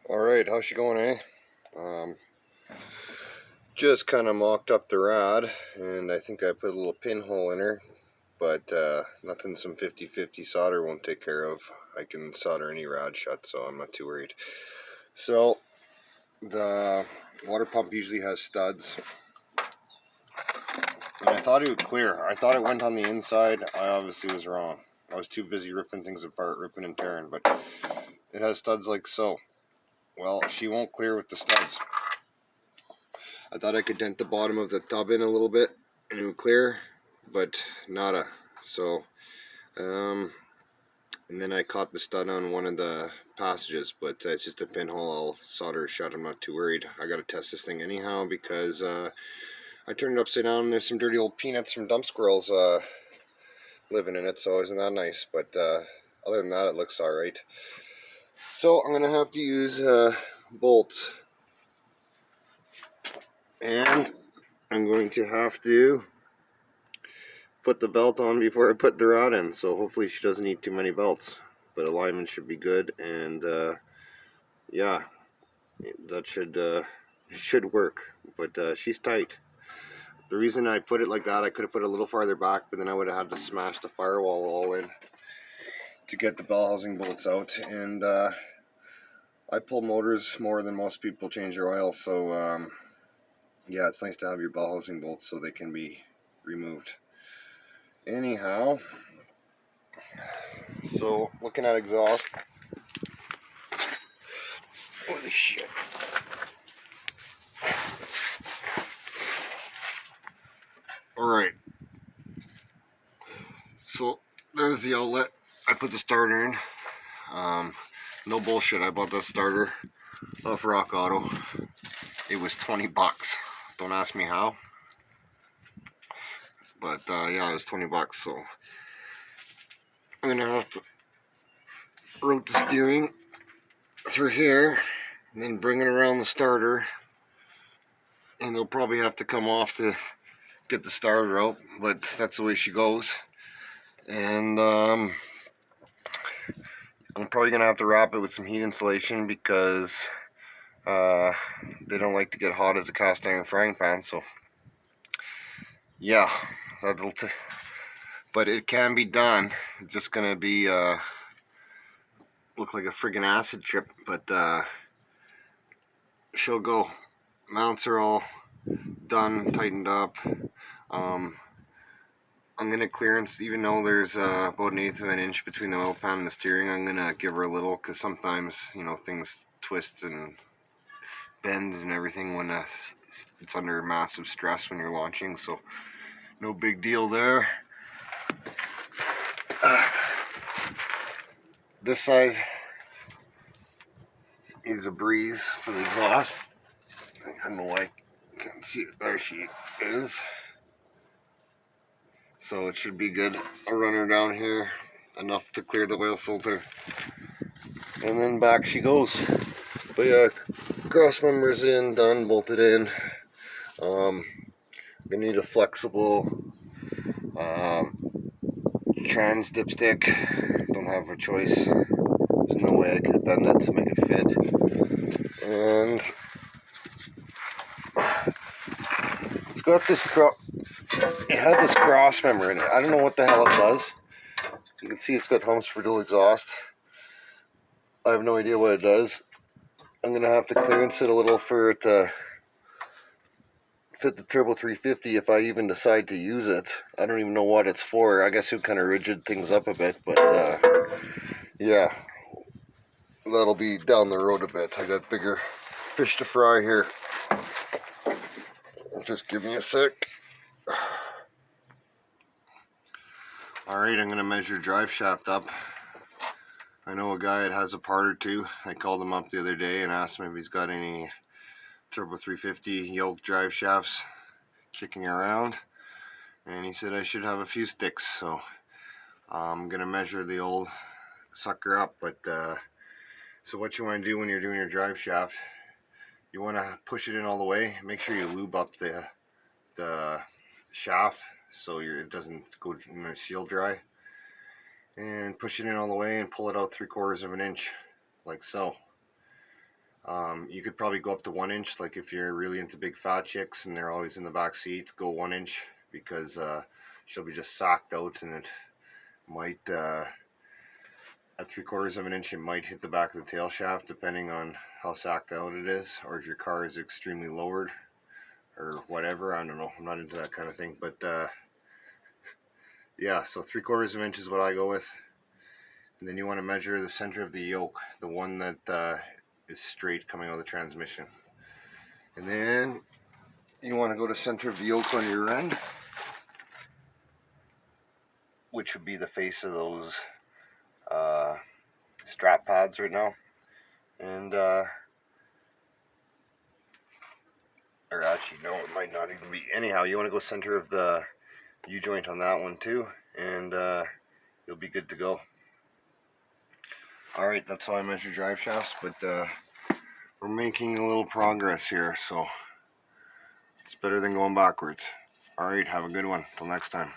Alright, how's she going, eh? Just kind of mocked up the rod, and I think I put a little pinhole in her, but nothing some 50-50 solder won't take care of. I can solder any rod shut, so I'm not too worried. So, the water pump usually has studs, and I thought it would clear. I thought it went on the inside. I obviously was wrong. I was too busy ripping things apart, ripping and tearing, but it has studs like so. Well, she won't clear with the studs. I thought I could dent the bottom of the tub in a little bit and it would clear, but nada. So, and then I caught the stud on one of the passages, but it's just a pinhole. I'll solder it shut. I'm not too worried. I got to test this thing anyhow because I turned it upside down and there's some dirty old peanuts from dump squirrels living in it, so isn't that nice? But other than that, it looks alright. So I'm going to have to use bolts. And I'm going to have to put the belt on before I put the rod in, so hopefully she doesn't need too many belts, but alignment should be good, and yeah, that should work. But she's tight. The reason I put it like that, I could have put it a little farther back, but then I would have had to smash the firewall all in to get the bell housing bolts out. And I pull motors more than most people change their oil, so yeah, it's nice to have your bell housing bolts so they can be removed. Anyhow, so looking at exhaust. Holy shit. Alright. So there's the outlet. I put the starter in. No bullshit, I bought that starter off Rock Auto. It was 20 bucks. Don't ask me how. But yeah, it was 20 bucks, so I'm gonna have to route the steering through here and then bring it around the starter, and it'll probably have to come off to get the starter out, but that's the way she goes. And I'm probably gonna have to wrap it with some heat insulation because they don't like to get hot as a cast iron frying pan. So yeah, but it can be done. It's just gonna be look like a friggin' acid trip, but she'll go. Mounts are all done, tightened up. I'm gonna clearance, even though there's about 1/8 of an inch between the oil pan and the steering. I'm gonna give her a little, because sometimes, you know, things twist and bend and everything when it's under massive stress when you're launching, so no big deal there. This side is a breeze for the exhaust. I don't know why I can't see it. There she is. So it should be good. I'll run her down here enough to clear the oil filter, and then back she goes. But yeah, cross members in, done, bolted in. I'm gonna need a flexible trans dipstick. Don't have a choice. There's no way I could bend it to make it fit. And it's got this it had this cross member in it. I don't know what the hell it does. You can see it's got humps for dual exhaust. I have no idea what it does. I'm gonna have to clearance it a little for it to fit the Turbo 350 if I even decide to use it. I don't even know what it's for. I guess it would kind of rigid things up a bit, but yeah, that'll be down the road a bit. I got bigger fish to fry here. Just give me a sec. Alright, I'm going to measure drive shaft up. I know a guy that has a part or two. I called him up the other day and asked him if he's got any Turbo 350 yoke drive shafts kicking around, and he said I should have a few sticks, so I'm going to measure the old sucker up. But so what you want to do when you're doing your drive shaft, you want to push it in all the way. Make sure you lube up the shaft so it doesn't go in a seal dry, and push it in all the way and pull it out 3/4 of an inch like so. You could probably go up to 1 inch, like if you're really into big fat chicks and they're always in the back seat, go 1 inch, because she'll be just socked out, and it might, at 3/4 of an inch, it might hit the back of the tail shaft, depending on how sacked out it is, or if your car is extremely lowered, or whatever. I don't know. I'm not into that kind of thing, but yeah. So 3/4 of an inch is what I go with, and then you want to measure the center of the yoke, the one that is straight coming out of the transmission, and then you want to go to center of the yoke on your end, which would be the face of those strap pads right now, and or actually no, it might not even be. Anyhow, you want to go center of the U-joint on that one too, and you'll be good to go. Alright, that's how I measure drive shafts, but we're making a little progress here, so it's better than going backwards. Alright, have a good one. Till next time.